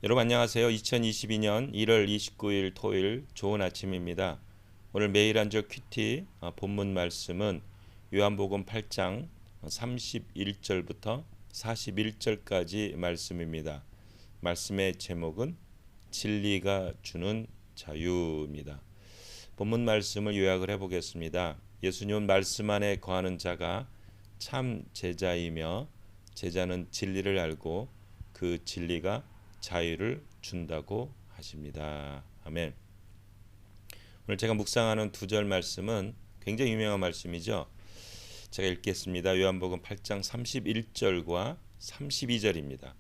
여러분 안녕하세요. 2022년 1월 29일 토요일 좋은 아침입니다. 오늘 매일 한절 큐티 본문 말씀은 요한복음 8장 31절부터 41절까지 말씀입니다. 말씀의 제목은 진리가 주는 자유입니다. 본문 말씀을 요약을 해보겠습니다. 예수님은 말씀 안에 거하는 자가 참 제자이며 제자는 진리를 알고 그 진리가 자유를 준다고 하십니다. 아멘. 오늘 제가 묵상하는 두 절 말씀은 굉장히 유명한 말씀이죠. 제가 읽겠습니다. 요한복음 8장 31절과 32절입니다.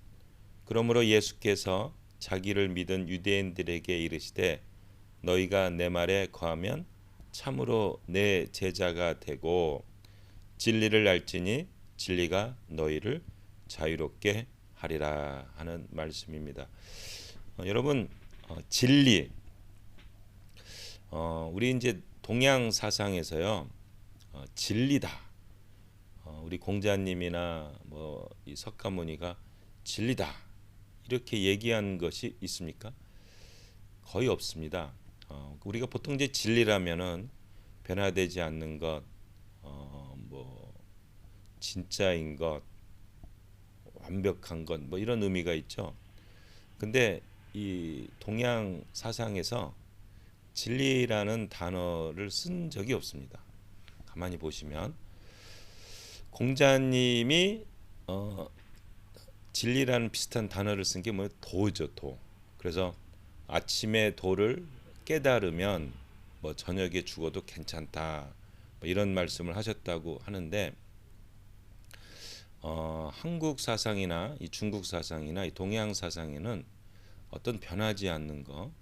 그러므로 예수께서 자기를 믿은 유대인들에게 이르시되 너희가 내 말에 거하면 참으로 내 제자가 되고 진리를 알지니 진리가 너희를 자유롭게 하리라 하는 말씀입니다. 여러분 진리 우리 이제 동양 사상에서요 진리다. 우리 공자님이나 뭐 이 석가모니가 진리다 이렇게 얘기한 것이 있습니까? 거의 없습니다. 우리가 보통 이제 진리라면은 변화되지 않는 것, 뭐 진짜인 것, 완벽한 것, 뭐 이런 의미가 있죠. 근데 이 동양 사상에서 진리라는 단어를 쓴 적이 없습니다. 가만히 보시면 공자님이 진리라는 비슷한 단어를 쓴 게 뭐 도죠, 도. 그래서 아침에 도를 깨달으면 뭐 저녁에 죽어도 괜찮다. 뭐 이런 말씀을 하셨다고 하는데 한국 사상이나 이 중국 사상이나 이 동양 사상에는 어떤 변하지 않는 거,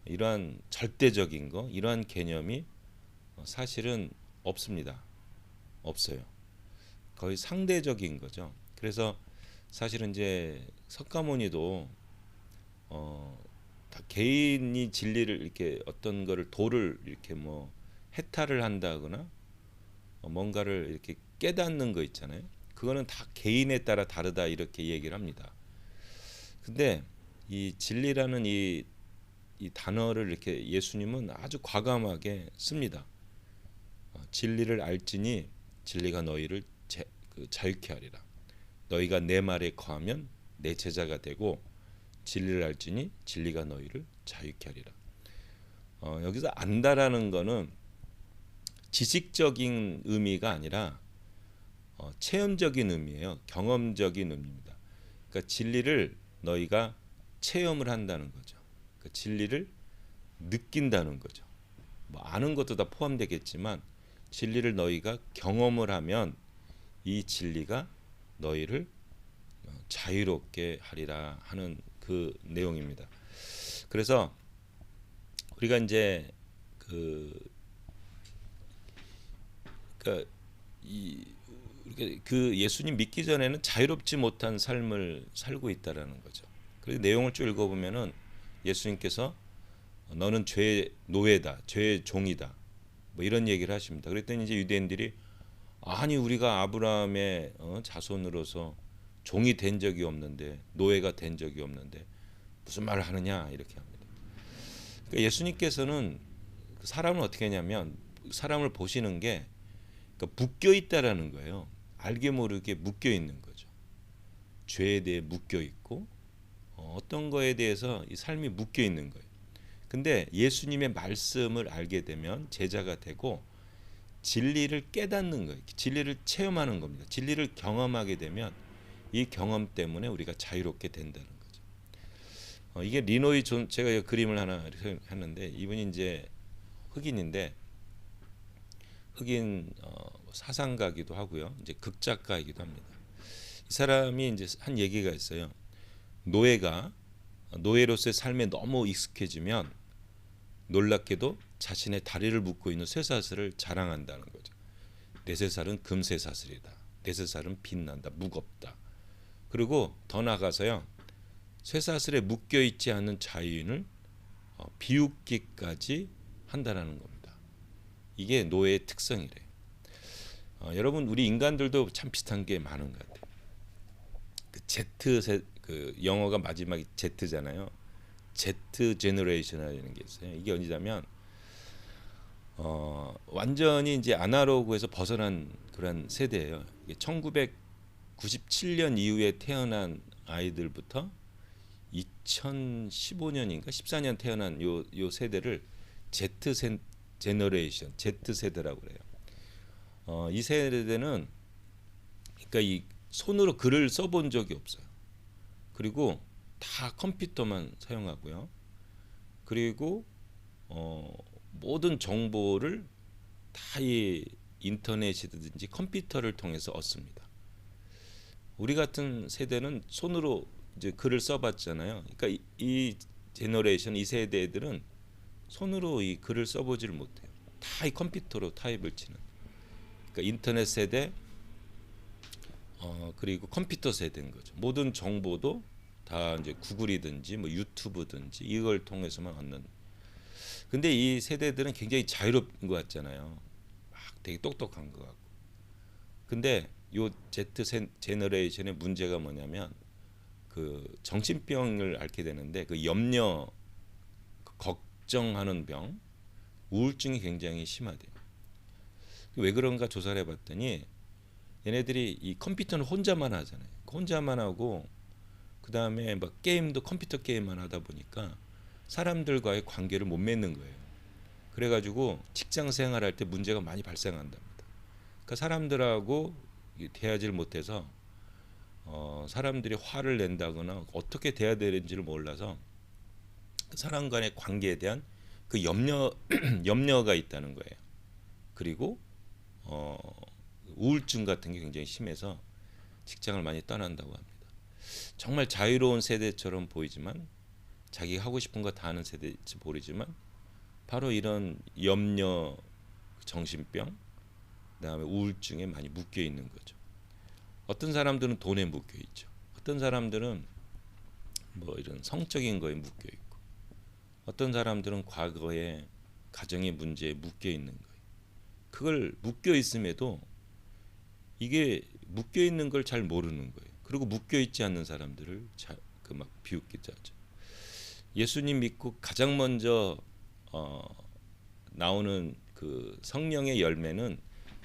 이러한 절대적인 거, 이러한 개념이 사실은 없습니다. 없어요. 거의 상대적인 거죠. 그래서 사실은 이제 석가모니도 다 개인이 진리를 이렇게 어떤 거를 도를 이렇게 뭐 해탈을 한다거나 뭔가를 이렇게 깨닫는 거 있잖아요. 그거는 다 개인에 따라 다르다 이렇게 얘기를 합니다. 근데 이 진리라는 이 단어를 이렇게 예수님은 아주 과감하게 씁니다. 진리를 알지니 진리가 너희를 자유케 하리라. 너희가 내 말에 거하면 내 제자가 되고 진리를 알지니 진리가 너희를 자유케 하리라. 여기서 안다라는 거는 지식적인 의미가 아니라 체험적인 의미예요. 경험적인 의미입니다. 그러니까 진리를 너희가 체험을 한다는 거죠. 그러니까 진리를 느낀다는 거죠. 뭐 아는 것도 다 포함되겠지만 진리를 너희가 경험을 하면 이 진리가 너희를 자유롭게 하리라 하는 그 내용입니다. 그래서 우리가 이제 그러니까 그 예수님 믿기 전에는 자유롭지 못한 삶을 살고 있다라는 거죠. 그래서 내용을 쭉 읽어보면은 예수님께서 너는 죄의 노예다, 죄의 종이다, 뭐 이런 얘기를 하십니다. 그랬더니 이제 유대인들이 아니 우리가 아브라함의 자손으로서 종이 된 적이 없는데 노예가 된 적이 없는데 무슨 말을 하느냐 이렇게 합니다. 그러니까 예수님께서는 사람을 어떻게 하냐면 사람을 보시는 게 그러니까 묶여 있다라는 거예요. 알게 모르게 묶여 있는 거죠. 죄에 대해 묶여 있고 어떤 거에 대해서 이 삶이 묶여 있는 거예요. 근데 예수님의 말씀을 알게 되면 제자가 되고 진리를 깨닫는 거예요. 진리를 체험하는 겁니다. 진리를 경험하게 되면 이 경험 때문에 우리가 자유롭게 된다는 거죠. 이게 리노이 존 제가 그림을 하나 했는데 이분이 이제 흑인인데 흑인 사상가기도 하고요. 이제 극작가이기도 합니다. 이 사람이 이제 한 얘기가 있어요. 노예로서의 삶에 너무 익숙해지면 놀랍게도 자신의 다리를 묶고 있는 쇠사슬을 자랑한다는 거죠. 내 쇠사슬은 금쇠사슬이다. 내 쇠사슬은 빛난다. 무겁다. 그리고 더 나아가서요. 쇠사슬에 묶여 있지 않은 자유인을 비웃기까지 한다는 겁니다. 이게 노예의 특성이래요. 여러분 우리 인간들도 참 비슷한 게 많은 것 같아요. 그 그 영어가 마지막이 Z잖아요. Z 제너레이션이라는 게 있어요. 이게 언제냐면 완전히 이제 아날로그에서 벗어난 그런 세대예요. 이게 1997년 이후에 태어난 아이들부터 2015년인가 14년 태어난 요 세대를 Z 제너레이션, Z 세대라고 그래요. 이 세대는 그러니까 이 손으로 글을 써본 적이 없어요. 그리고 다 컴퓨터만 사용하고요. 그리고 모든 정보를 다 이 인터넷이든지 컴퓨터를 통해서 얻습니다. 우리 같은 세대는 손으로 이제 글을 써봤잖아요. 그러니까 이 제너레이션, 이 세대들은 손으로 이 글을 써보지를 못해요. 다 이 컴퓨터로 타입을 치는. 그러니까 인터넷 세대, 그리고 컴퓨터 세대인 거죠. 모든 정보도 다 이제 구글이든지 뭐 유튜브든지 이걸 통해서만 얻는. 근데 이 세대들은 굉장히 자유로운 것 같잖아요. 막 되게 똑똑한 것 같고. 근데 요 Z 제너레이션의 문제가 뭐냐면 그 정신병을 앓게 되는데 그 염려, 걱정하는 병, 우울증이 굉장히 심하대요. 왜 그런가 조사를 해봤더니 얘네들이 이 컴퓨터는 혼자만 하잖아요. 혼자만 하고 그 다음에 막 게임도 컴퓨터 게임만 하다 보니까 사람들과의 관계를 못 맺는 거예요. 그래가지고 직장 생활할 때 문제가 많이 발생한답니다. 그러니까 사람들하고 대하지를 못해서 사람들이 화를 낸다거나 어떻게 대해야 되는지를 몰라서 사람 간의 관계에 대한 그 염려가 있다는 거예요. 그리고 우울증 같은 게 굉장히 심해서 직장을 많이 떠난다고 합니다. 정말 자유로운 세대처럼 보이지만 자기가 하고 싶은 거 다 하는 세대처럼 보이지만 바로 이런 염려, 정신병, 그다음에 우울증에 많이 묶여 있는 거죠. 어떤 사람들은 돈에 묶여 있죠. 어떤 사람들은 뭐 이런 성적인 거에 묶여 있고, 어떤 사람들은 과거에 가정의 문제에 묶여 있는 거예요. 그걸 묶여 있음에도 이게 묶여 있는 걸 잘 모르는 거예요. 그리고 묶여 있지 않는 사람들을 그 막 비웃기도 하죠. 예수님 믿고 가장 먼저 나오는 그 성령의 열매는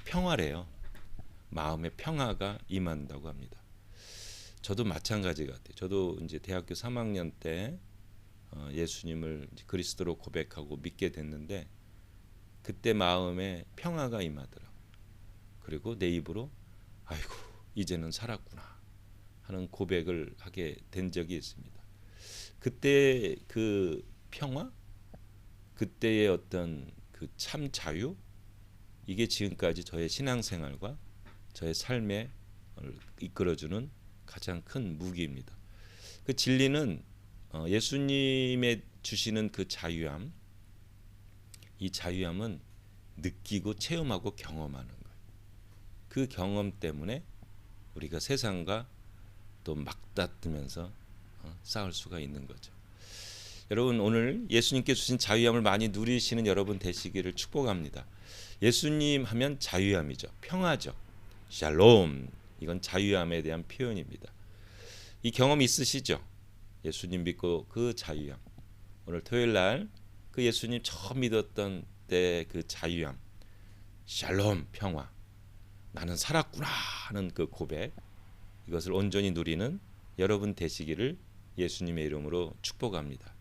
평화래요. 마음의 평화가 임한다고 합니다. 저도 마찬가지 같아요. 저도 이제 대학교 3학년 때 예수님을 그리스도로 고백하고 믿게 됐는데 그때 마음에 평화가 임하더라고요. 그리고 내 입으로 아이고 이제는 살았구나 하는 고백을 하게 된 적이 있습니다. 그때 그 평화, 그때의 어떤 그 참 자유, 이게 지금까지 저의 신앙생활과 저의 삶에 이끌어주는 가장 큰 무기입니다. 그 진리는 예수님의 주시는 그 자유함, 이 자유함은 느끼고 체험하고 경험하는 거예요. 그 경험 때문에 우리가 세상과 또 맞다뜨면서 싸울 수가 있는 거죠. 여러분 오늘 예수님께 주신 자유함을 많이 누리시는 여러분 되시기를 축복합니다. 예수님 하면 자유함이죠. 평화죠. 샬롬. 이건 자유함에 대한 표현입니다. 이 경험 있으시죠? 예수님 믿고 그 자유함. 오늘 토요일 날 그 예수님 처음 믿었던 때 그 자유함. 샬롬 평화. 나는 살았구나 하는 그 고백. 이것을 온전히 누리는 여러분 되시기를 예수님의 이름으로 축복합니다.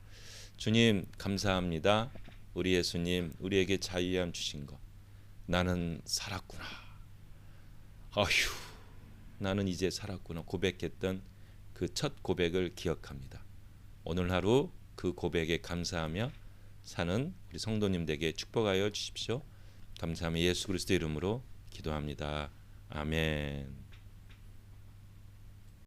주님 감사합니다. 우리 예수님 우리에게 자유함 주신 것. 나는 살았구나. 아휴 나는 이제 살았구나 고백했던 그 첫 고백을 기억합니다. 오늘 하루 그 고백에 감사하며 사는 우리 성도님 되게 축복하여 주십시오. 감사하며 예수 그리스도 이름으로 기도합니다. 아멘.